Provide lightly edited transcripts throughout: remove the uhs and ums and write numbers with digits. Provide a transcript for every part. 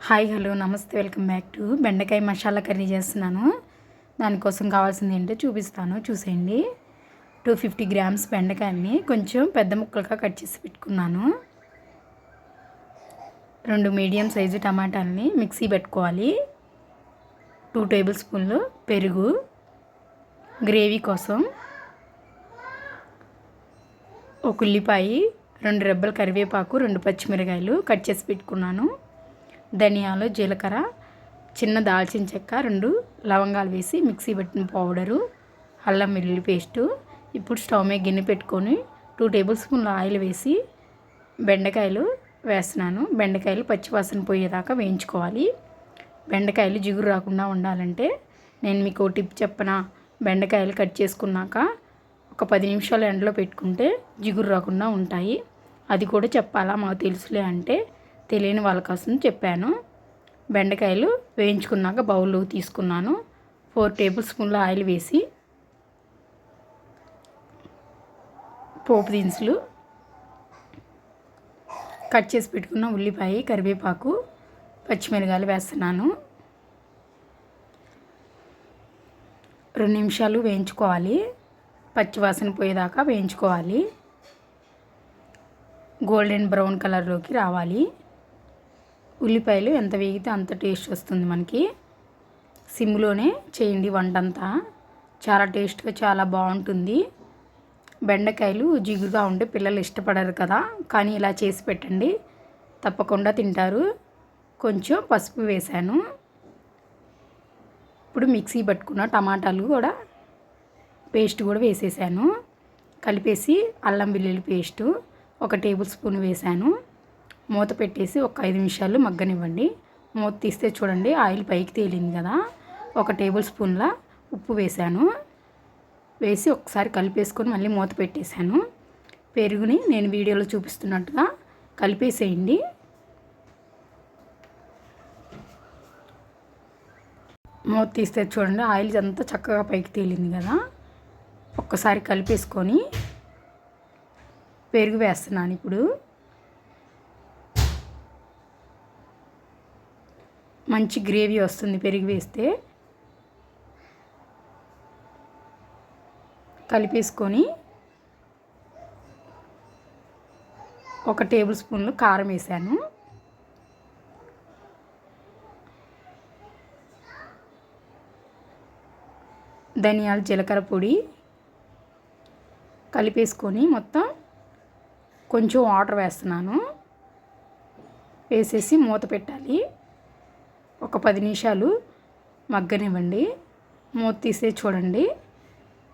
Hi hello నమస్తే welcome back to బెండకాయ masala curry చేస్తున్నాను. దానికోసం కావాల్సింది ఏంటో చూపిస్తాను, చూసేయండి. 250 గ్రామ్స్ బెండకాయని కొంచెం పెద్ద ముక్కలుగా కట్ చేసి పెట్టుకున్నాను. 2 మీడియం సైజు టమాటాలని మిక్సీ పెట్టుకోవాలి. 2 టేబుల్ స్పూన్లు పెరుగు గ్రేవీ కోసం, ఒక ఉల్లిపాయ, 2 రెబ్బల కరివేపాకు, 2 పచ్చిమిరకాయలు కట్ చేసి పెట్టుకున్నాను. ధనియాలు, జీలకర్ర, చిన్న దాల్చిన చెక్క, 2 లవంగాలు వేసి మిక్సీ పెట్టిన పౌడరు, అల్లం వెల్లుల్లి పేస్టు. ఇప్పుడు స్టవ్ మీద గిన్నె పెట్టుకొని 2 టేబుల్ స్పూన్ల ఆయిల్ వేసి బెండకాయలు వేస్తున్నాను. బెండకాయలు పచ్చివాసన పోయేదాకా వేయించుకోవాలి. బెండకాయలు జిగురు రాకుండా ఉండాలంటే నేను మీకు ఒక టిప్ చెప్పనా, బెండకాయలు కట్ చేసుకున్నాక ఒక 10 నిమిషాలు ఎండలో పెట్టుకుంటే జిగురు రాకుండా ఉంటాయి. అది కూడా చెప్పాలా మాకు తెలుసులే అంటే తెలియని వాళ్ళ కోసం చెప్పాను. బెండకాయలు వేయించుకున్నాక బౌల్లో తీసుకున్నాను. 4 టేబుల్ స్పూన్ల ఆయిల్ వేసి పోపు దినుసులు, కట్ చేసి పెట్టుకున్న ఉల్లిపాయ, కరివేపాకు, పచ్చిమిరకాయలు వేస్తున్నాను. 2 నిమిషాలు వేయించుకోవాలి. పచ్చివాసన పోయేదాకా వేయించుకోవాలి. గోల్డెన్ బ్రౌన్ కలర్లోకి రావాలి. ఉల్లిపాయలు ఎంత వేగితే అంత టేస్ట్ వస్తుంది మనకి. సిమ్లోనే చేయండి వంటంతా, చాలా టేస్ట్గా చాలా బాగుంటుంది. బెండకాయలు జిగురుగా ఉంటే పిల్లలు ఇష్టపడరు కదా, కానీ ఇలా చేసి పెట్టండి, తప్పకుండా తింటారు. కొంచెం పసుపు వేశాను. ఇప్పుడు మిక్సీ పట్టుకున్న టమాటాలు కూడా పేస్ట్ కూడా వేసేసాను. కలిపేసి అల్లం వెల్లుల్లి పేస్టు 1 టేబుల్ స్పూన్ వేశాను. మూత పెట్టేసి ఒక 5 నిమిషాలు మగ్గనివ్వండి. మూత తీస్తే చూడండి ఆయిల్ పైకి తేలింది కదా. 1 టేబుల్ స్పూన్ల ఉప్పు వేశాను. వేసి ఒకసారి కలిపేసుకొని మళ్ళీ మూత పెట్టేశాను. పెరుగుని నేను వీడియోలో చూపిస్తున్నట్టుగా కలిపేసేయండి. మూత తీస్తే చూడండి ఆయిల్ అంతా చక్కగా పైకి తేలింది కదా. ఒక్కసారి కలిపేసుకొని పెరుగు వేస్తున్నాను. ఇప్పుడు మంచి గ్రేవీ వస్తుంది పెరుగు వేస్తే. కలిపేసుకొని 1 టేబుల్ స్పూన్లు కారం వేసాను. ధనియాలు, జీలకర్ర పొడి కలిపేసుకొని మొత్తం కొంచెం వాటర్ వేస్తున్నాను. వేసేసి మూత పెట్టాలి. ఒక 10 నిమిషాలు మగ్గనివ్వండి. మూత తీసే చూడండి.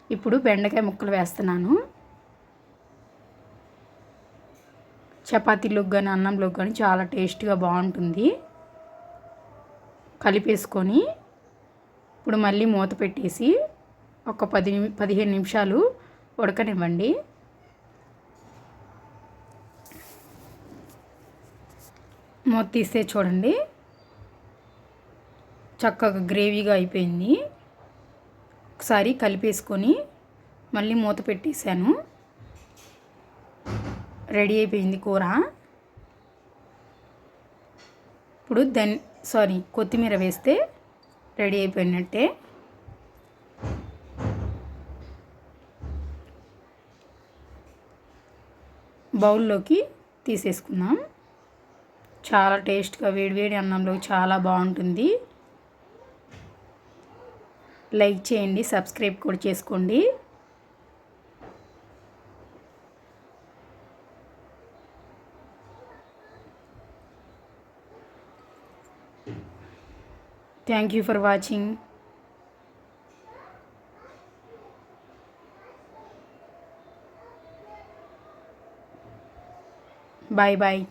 ఇప్పుడు బెండకాయ ముక్కలు వేస్తున్నాను. చపాతీలోకి కానీ అన్నంలోకి కానీ చాలా టేస్ట్గా బాగుంటుంది. కలిపేసుకొని ఇప్పుడు మళ్ళీ మూత పెట్టేసి ఒక 15 నిమిషాలు ఉడకనివ్వండి. మూత తీస్తే చూడండి చక్కగా గ్రేవీగా అయిపోయింది. ఒకసారి కలిపేసుకొని మళ్ళీ మూత పెట్టేశాను. రెడీ అయిపోయింది కూర. ఇప్పుడు కొత్తిమీర వేస్తే రెడీ అయిపోయినట్టే. బౌల్లోకి తీసేసుకుందాం. చాలా టేస్ట్గా వేడివేడి అన్నంలో చాలా బాగుంటుంది. లైక్ చేయండి, సబ్స్క్రైబ్ కూడా చేసుకోండి. Thank you for watching. Bye bye.